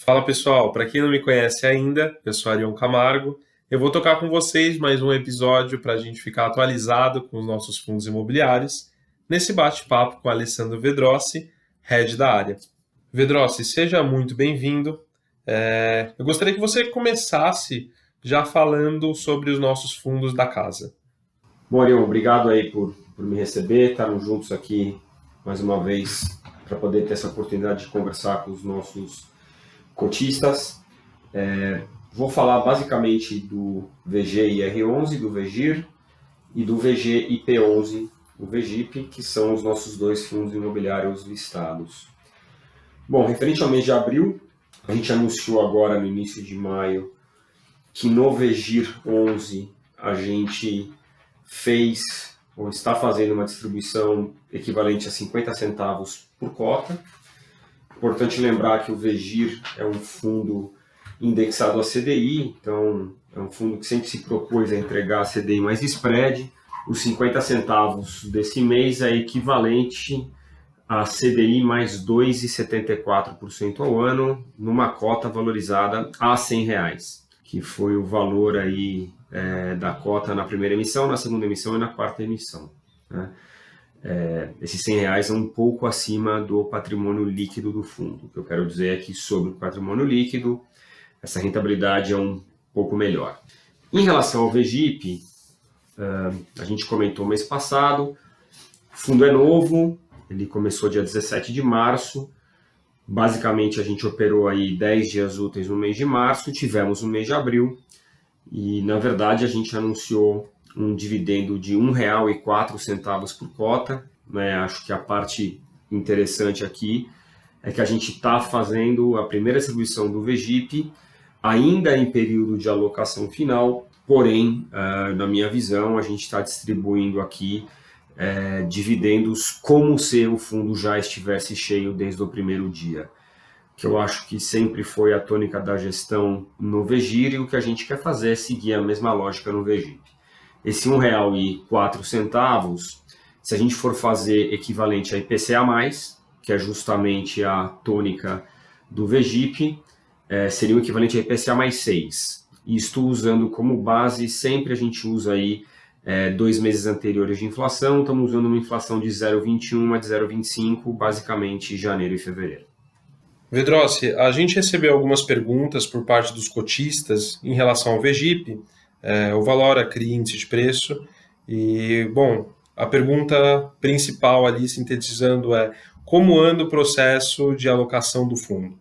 Fala pessoal, para quem não me conhece ainda, eu sou Arion Camargo. Eu vou tocar com vocês mais um episódio para a gente ficar atualizado com os nossos fundos imobiliários, nesse bate-papo com Alessandro Vedrossi, head da área. Vedrossi, seja muito bem-vindo. Eu gostaria que você começasse já falando sobre os nossos fundos da casa. Bom, Arion, obrigado aí por me receber, estarmos juntos aqui mais uma vez para poder ter essa oportunidade de conversar com os nossos cotistas. Vou falar basicamente do VGIR11, do VGIR e do VGIP11, o VGIP, que são os nossos dois fundos imobiliários listados. Bom, referente ao mês de abril, a gente anunciou agora no início de maio que no VGIR11 a gente fez ou está fazendo uma distribuição equivalente a 50 centavos por cota. Importante lembrar que o VGIR é um fundo indexado a CDI, então é um fundo que sempre se propôs a entregar a CDI mais spread. Os 50 centavos desse mês é equivalente a CDI mais 2,74% ao ano, numa cota valorizada a R$100, que foi o valor aí da cota na primeira emissão, na segunda emissão e na quarta emissão, né? Esses R$100 é um pouco acima do patrimônio líquido do fundo. O que eu quero dizer é que sobre o patrimônio líquido, essa rentabilidade é um pouco melhor. Em relação ao VGIP, a gente comentou mês passado, o fundo é novo, ele começou dia 17 de março, basicamente a gente operou aí 10 dias úteis no mês de março, tivemos no mês de abril, e na verdade a gente anunciou um dividendo de R$1,04 por cota, né? Acho que a parte interessante aqui é que a gente está fazendo a primeira distribuição do VGIP ainda em período de alocação final, porém, na minha visão, a gente está distribuindo aqui dividendos como se o fundo já estivesse cheio desde o primeiro dia, que eu acho que sempre foi a tônica da gestão no VGIR, e o que a gente quer fazer é seguir a mesma lógica no VGIP. Esse R$1,04, se a gente for fazer equivalente a IPCA+, que é justamente a tônica do VGIP, seria o equivalente a IPCA mais 6. Isto usando como base, sempre a gente usa aí 2 meses anteriores de inflação, estamos usando uma inflação de 0,21 a de 0,25, basicamente janeiro e fevereiro. Vedrossi, a gente recebeu algumas perguntas por parte dos cotistas em relação ao VGIP, o Valora cria índice de preço, e, bom, a pergunta principal ali, sintetizando, é como anda o processo de alocação do fundo?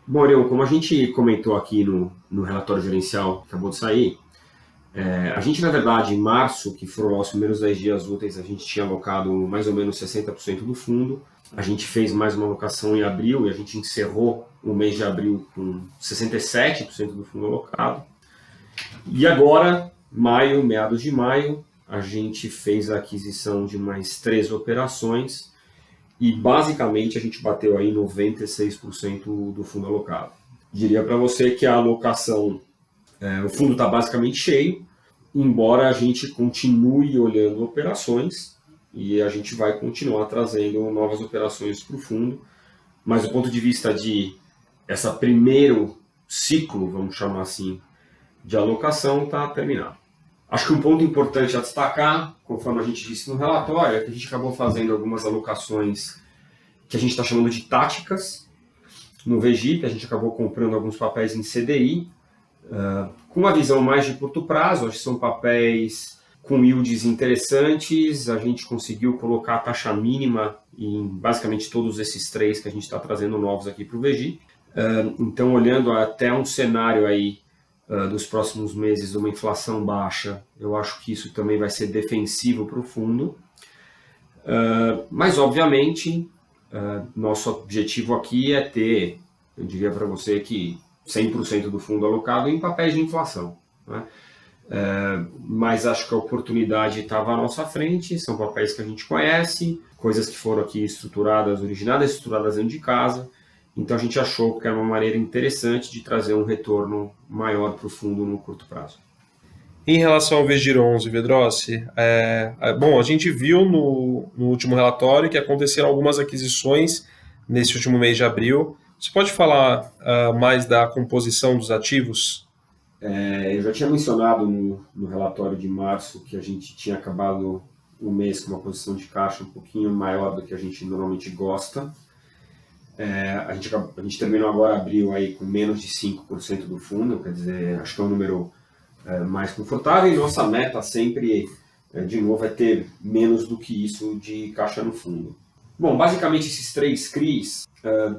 Bom, Ariel, como a gente comentou aqui no relatório gerencial que acabou de sair, a gente, na verdade, em março, que foram os primeiros 10 dias úteis, a gente tinha alocado mais ou menos 60% do fundo. A gente fez mais uma alocação em abril e a gente encerrou o mês de abril com 67% do fundo alocado. E agora, maio, meados de maio, a gente fez a aquisição de mais 3 operações e basicamente a gente bateu aí 96% do fundo alocado. Diria para você que a alocação, o fundo está basicamente cheio, embora a gente continue olhando operações e a gente vai continuar trazendo novas operações para o fundo, mas do ponto de vista de essa primeiro ciclo, vamos chamar assim, de alocação está terminado. Acho que um ponto importante a destacar, conforme a gente disse no relatório, é que a gente acabou fazendo algumas alocações que a gente está chamando de táticas. No VGIP, a gente acabou comprando alguns papéis em CDI, com uma visão mais de curto prazo. Acho que são papéis com yields interessantes. A gente conseguiu colocar a taxa mínima em basicamente todos esses 3 que a gente está trazendo novos aqui para o VGIP. Então, olhando até um cenário aí dos próximos meses, uma inflação baixa, eu acho que isso também vai ser defensivo para o fundo. Mas, obviamente, nosso objetivo aqui é ter, eu diria para você que 100% do fundo alocado em papéis de inflação, né? Mas acho que a oportunidade estava à nossa frente, são papéis que a gente conhece, coisas que foram aqui originadas dentro de casa. Então a gente achou que era uma maneira interessante de trazer um retorno maior para o fundo no curto prazo. Em relação ao VGIR11, Vedrossi, bom, a gente viu no último relatório que aconteceram algumas aquisições nesse último mês de abril, Você pode falar mais da composição dos ativos? Eu já tinha mencionado no relatório de março que a gente tinha acabado o mês com uma posição de caixa um pouquinho maior do que a gente normalmente gosta. A gente terminou agora abril aí com menos de 5% do fundo, quer dizer, acho que é um número mais confortável, e nossa meta sempre, de novo, é ter menos do que isso de caixa no fundo. Bom, basicamente esses 3 CRIs,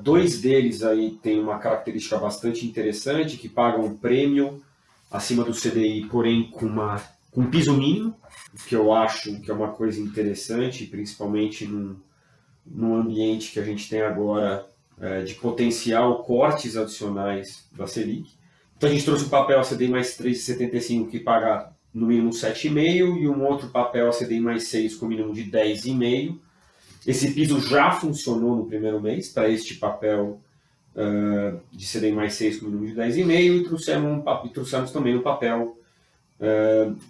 2 deles aí têm uma característica bastante interessante, que pagam um prêmio acima do CDI, porém com piso mínimo, que eu acho que é uma coisa interessante, principalmente num ambiente que a gente tem agora de potencial cortes adicionais da Selic. Então a gente trouxe um papel CDI mais 3,75 que paga no mínimo 7,5 e um outro papel CDI mais 6 com mínimo de 10,5. Esse piso já funcionou no primeiro mês para este papel de CDI mais 6 com mínimo de 10,5 e trouxemos também um papel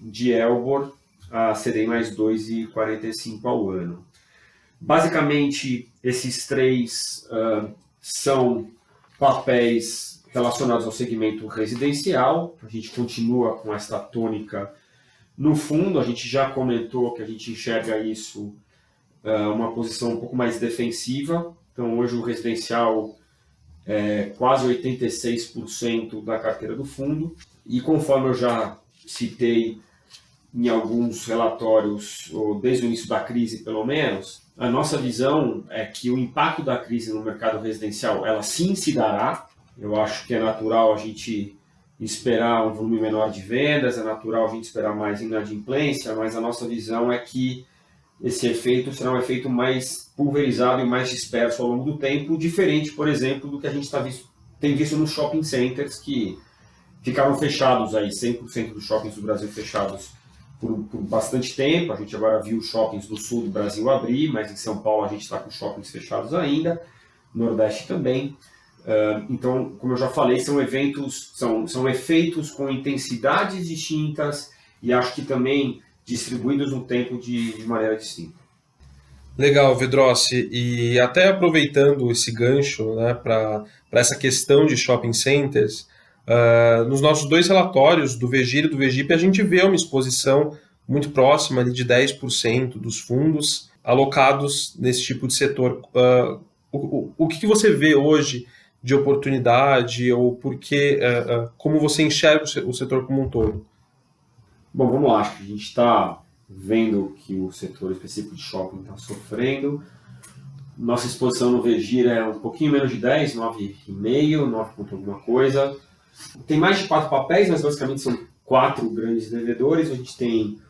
de Elbor a CDI mais 2,45 ao ano. Basicamente, esses 3 são papéis relacionados ao segmento residencial. A gente continua com esta tônica no fundo. A gente já comentou que a gente enxerga isso uma posição um pouco mais defensiva. Então, hoje o residencial é quase 86% da carteira do fundo. E conforme eu já citei em alguns relatórios, ou desde o início da crise pelo menos, a nossa visão é que o impacto da crise no mercado residencial, ela sim se dará. Eu acho que é natural a gente esperar um volume menor de vendas, é natural a gente esperar mais inadimplência, mas a nossa visão é que esse efeito será um efeito mais pulverizado e mais disperso ao longo do tempo, diferente, por exemplo, do que a gente tem visto nos shopping centers, que ficaram fechados aí, 100% dos shoppings do Brasil fechados por bastante tempo. A gente agora viu shoppings do sul do Brasil abrir, mas em São Paulo a gente está com shoppings fechados ainda, Nordeste também. Então, como eu já falei, são efeitos com intensidades distintas e acho que também distribuídos no tempo de maneira distinta. Legal, Vedrossi. E até aproveitando esse gancho, né, para essa questão de shopping centers, nos nossos 2 relatórios, do VEGIR e do VEGIP, a gente vê uma exposição muito próxima ali de 10% dos fundos alocados nesse tipo de setor. O que você vê hoje de oportunidade ou como você enxerga o setor como um todo? Bom, vamos lá. Acho que a gente está vendo que o setor específico de shopping está sofrendo. Nossa exposição no VEGIR é um pouquinho menos de 10, 9,5, 9 ponto alguma coisa. Tem mais de 4 papéis, mas basicamente são 4 grandes devedores. A gente tem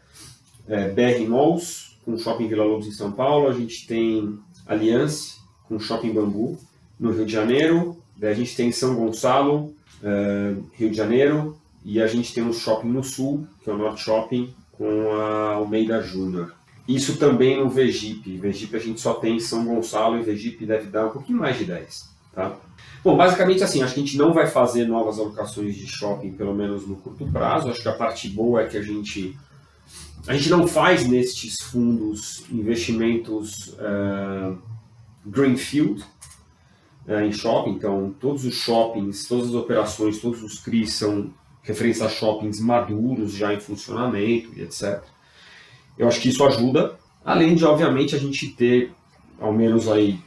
BR Malls, com Shopping Vila Lobos em São Paulo. A gente tem Allianz, com Shopping Bangu, no Rio de Janeiro. A gente tem São Gonçalo, Rio de Janeiro. E a gente tem um shopping no sul, que é o Norte Shopping, com a Almeida Júnior. Isso também no VEGIP. VEGIP a gente só tem São Gonçalo e VEGIP deve dar um pouquinho mais de 10. Tá? Bom, basicamente assim, acho que a gente não vai fazer novas alocações de shopping, pelo menos no curto prazo. Acho que a parte boa é que a gente não faz nestes fundos investimentos greenfield em shopping. Então, todos os shoppings, todas as operações, todos os CRIs são referentes a shoppings maduros, já em funcionamento e etc. Eu acho que isso ajuda, além de, obviamente, a gente ter, ao menos aí,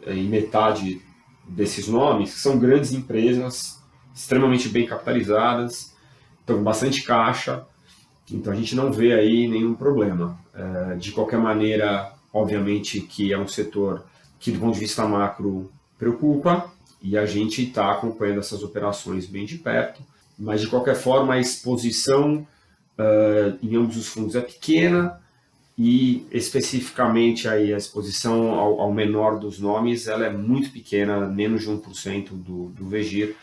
em metade desses nomes, que são grandes empresas, extremamente bem capitalizadas, estão com bastante caixa, então a gente não vê aí nenhum problema. De qualquer maneira, obviamente que é um setor que, do ponto de vista macro, preocupa, e a gente está acompanhando essas operações bem de perto, mas de qualquer forma a exposição em ambos os fundos é pequena, e especificamente aí a exposição ao menor dos nomes, ela é muito pequena, menos de 1% do VEGIR,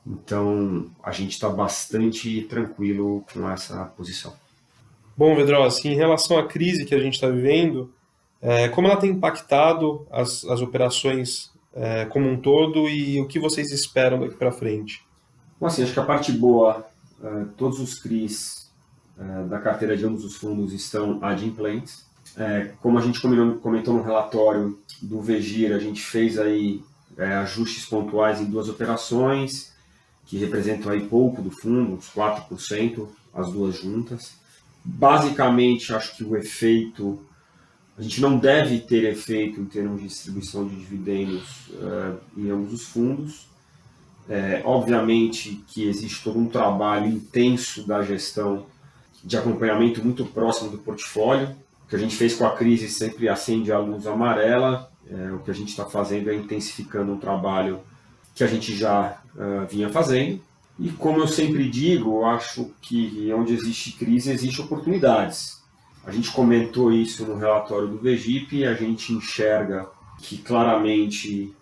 então a gente está bastante tranquilo com essa posição. Bom, Vedrossi, em relação à crise que a gente está vivendo, como ela tem impactado as operações como um todo e o que vocês esperam daqui para frente? Bom, assim, acho que a parte boa, todos os CRIs da carteira de ambos os fundos estão adimplentes. Como a gente comentou no relatório do VEGIR, a gente fez aí ajustes pontuais em 2 operações, que representam aí pouco do fundo, uns 4%, as 2 juntas. Basicamente, acho que o efeito, a gente não deve ter efeito em termos de distribuição de dividendos em ambos os fundos. Obviamente que existe todo um trabalho intenso da gestão de acompanhamento muito próximo do portfólio. O que a gente fez com a crise sempre acende a luz amarela. O que a gente está fazendo é intensificando um trabalho que a gente já vinha fazendo. E como eu sempre digo, eu acho que onde existe crise, existe oportunidades. A gente comentou isso no relatório do VGIP e a gente enxerga que claramente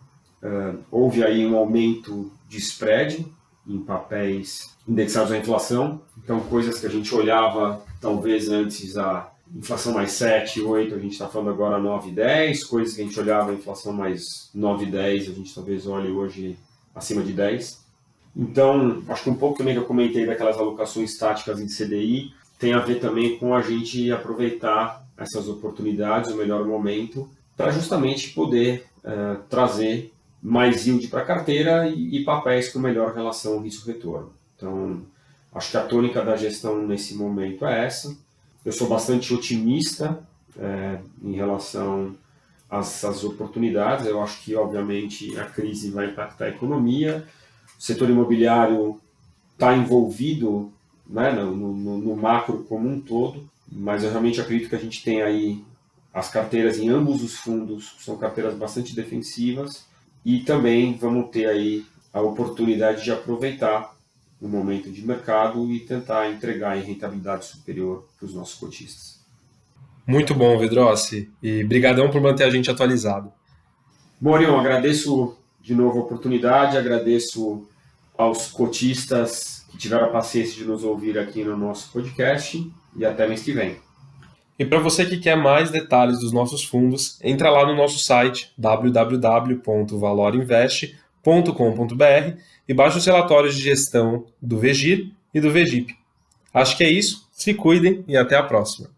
houve aí um aumento de spread em papéis indexados à inflação. Então, coisas que a gente olhava talvez antes a inflação mais 7, 8, a gente está falando agora 9, 10. Coisas que a gente olhava a inflação mais 9, 10, a gente talvez olhe hoje acima de 10. Então, acho que um pouco também que eu comentei daquelas alocações táticas em CDI tem a ver também com a gente aproveitar essas oportunidades, o melhor momento, para justamente poder trazer mais yield para a carteira e papéis com melhor relação risco-retorno. Então, acho que a tônica da gestão nesse momento é essa. Eu sou bastante otimista em relação a essas oportunidades. Eu acho que, obviamente, a crise vai impactar a economia. O setor imobiliário está envolvido, né, no macro como um todo, mas eu realmente acredito que a gente tem aí as carteiras em ambos os fundos, são carteiras bastante defensivas, e também vamos ter aí a oportunidade de aproveitar o momento de mercado e tentar entregar em rentabilidade superior para os nossos cotistas. Muito bom, Vedrossi, e brigadão por manter a gente atualizado. Bom, Orion, agradeço de novo a oportunidade, agradeço aos cotistas que tiveram a paciência de nos ouvir aqui no nosso podcast e até mês que vem. E para você que quer mais detalhes dos nossos fundos, entra lá no nosso site www.valorinvest.com.br e baixa os relatórios de gestão do VGIR e do VGIP. Acho que é isso, se cuidem e até a próxima.